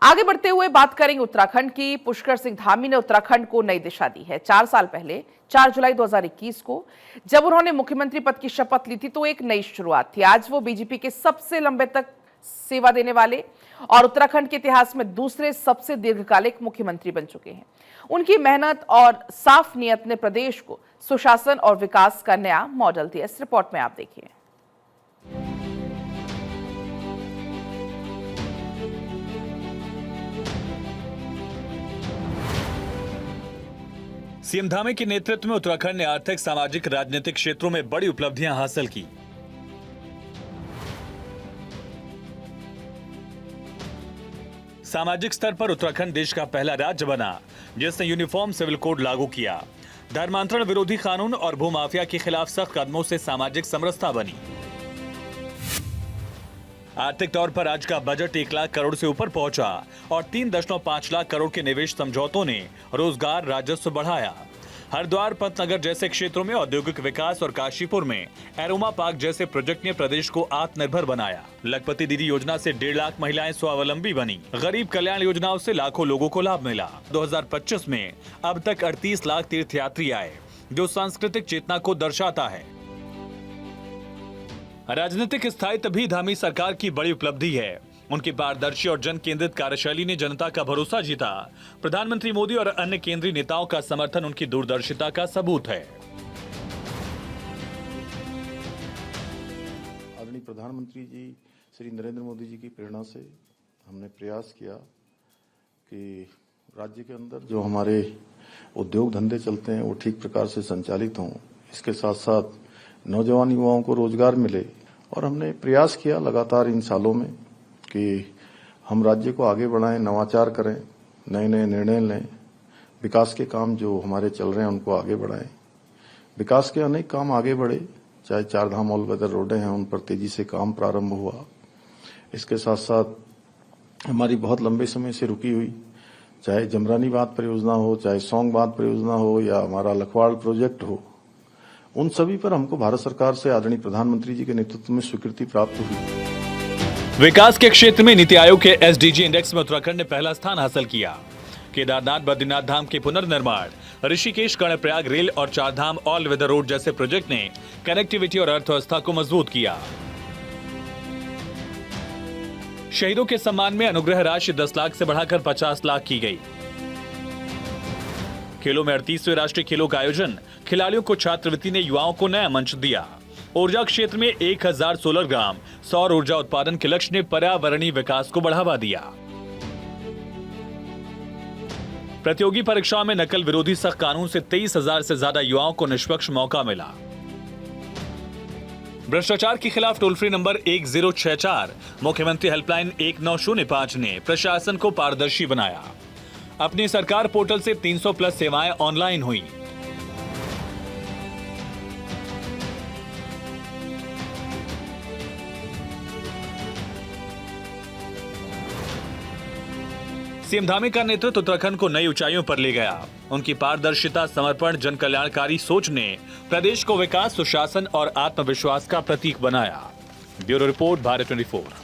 आगे बढ़ते हुए बात करेंगे उत्तराखंड की। पुष्कर सिंह धामी ने उत्तराखंड को नई दिशा दी है। 4 साल पहले 4 जुलाई 2021 को जब उन्होंने मुख्यमंत्री पद की शपथ ली थी तो एक नई शुरुआत थी। आज वो बीजेपी के सबसे लंबे तक सेवा देने वाले और उत्तराखंड के इतिहास में दूसरे सबसे दीर्घकालिक मुख्यमंत्री बन चुके हैं। उनकी मेहनत और साफ नीयत ने प्रदेश को सुशासन और विकास का नया मॉडल दिया। इस रिपोर्ट में आप देखिए। सीएम धामी के नेतृत्व में उत्तराखंड ने आर्थिक, सामाजिक, राजनीतिक क्षेत्रों में बड़ी उपलब्धियां हासिल की। सामाजिक स्तर पर उत्तराखंड देश का पहला राज्य बना जिसने यूनिफॉर्म सिविल कोड लागू किया। धर्मांतरण विरोधी कानून और भूमाफिया के खिलाफ सख्त कदमों से सामाजिक समरसता बनी। आर्थिक तौर पर आज का बजट 1 लाख करोड़ से ऊपर पहुंचा और 3.5 लाख करोड़ के निवेश समझौतों ने रोजगार, राजस्व बढ़ाया। हरिद्वार, पंतनगर जैसे क्षेत्रों में औद्योगिक विकास और काशीपुर में एरोमा पार्क जैसे प्रोजेक्ट ने प्रदेश को आत्मनिर्भर बनाया। लखपति दीदी योजना से 1.5 लाख महिलाएं स्वावलंबी बनी। गरीब कल्याण योजनाओं से लाखों लोगों को लाभ मिला। 2025 में अब तक 38 लाख तीर्थयात्री आए, जो सांस्कृतिक चेतना को दर्शाता है। राजनीतिक स्थायित्व भी धामी सरकार की बड़ी उपलब्धि है। उनकी पारदर्शी और जन केंद्रित कार्यशैली ने जनता का भरोसा जीता। प्रधानमंत्री मोदी और अन्य केंद्रीय नेताओं का समर्थन उनकी दूरदर्शिता का सबूत है। आदरणीय प्रधानमंत्री जी श्री नरेंद्र मोदी जी की प्रेरणा से हमने प्रयास किया कि राज्य के अंदर जो हमारे उद्योग धंधे चलते हैं वो ठीक प्रकार से संचालित हों। इसके साथ साथ नौजवान युवाओं को रोजगार मिले और हमने प्रयास किया लगातार इन सालों में कि हम राज्य को आगे बढ़ाएं, नवाचार करें, नए नए निर्णय लें, विकास के काम जो हमारे चल रहे हैं उनको आगे बढ़ाएं। विकास के अनेक काम आगे बढ़े, चाहे 4 धाम ऑल वेदर रोडें हैं उन पर तेजी से काम प्रारंभ हुआ। इसके साथ साथ हमारी बहुत लंबे समय से रुकी हुई चाहे जमरानी बांध परियोजना हो, चाहे सौंग बांध परियोजना हो या हमारा लखवाड़ प्रोजेक्ट हो, उन सभी पर हमको भारत सरकार से आदरणीय प्रधानमंत्री जी के नेतृत्व में स्वीकृति प्राप्त हुई। विकास के क्षेत्र में नीति आयोग के एसडीजी इंडेक्स में उत्तराखंड ने पहला स्थान हासिल किया। केदारनाथ, बद्रीनाथ धाम के पुनर्निर्माण, ऋषिकेश, कर्णप्रयाग रेल और 4 धाम ऑल वेदर रोड जैसे प्रोजेक्ट ने कनेक्टिविटी और अर्थव्यवस्था को मजबूत किया। शहीदों के सम्मान में अनुग्रह राशि 10 लाख से बढ़ाकर 50 लाख की गई। खेलों में 38वें राष्ट्रीय खेलों का आयोजन, खिलाड़ियों को छात्रवृत्ति ने युवाओं को नया मंच दिया। ऊर्जा क्षेत्र में 1000 सोलर ग्राम सौर ऊर्जा उत्पादन के लक्ष्य ने पर्यावरणीय विकास को बढ़ावा दिया। प्रतियोगी परीक्षाओं में नकल विरोधी सख्त कानून से 23,000 से ज्यादा युवाओं को निष्पक्ष मौका मिला। भ्रष्टाचार के खिलाफ टोल फ्री नंबर 1064 मुख्यमंत्री हेल्पलाइन 1905 ने प्रशासन को पारदर्शी बनाया। अपनी सरकार पोर्टल से 300 प्लस सेवाएं ऑनलाइन हुई। सीएम धामी का नेतृत्व उत्तराखंड को नई ऊंचाइयों पर ले गया। उनकी पारदर्शिता, समर्पण, जन कल्याणकारी सोच ने प्रदेश को विकास, सुशासन और आत्मविश्वास का प्रतीक बनाया। Bureau report, Bharat 24।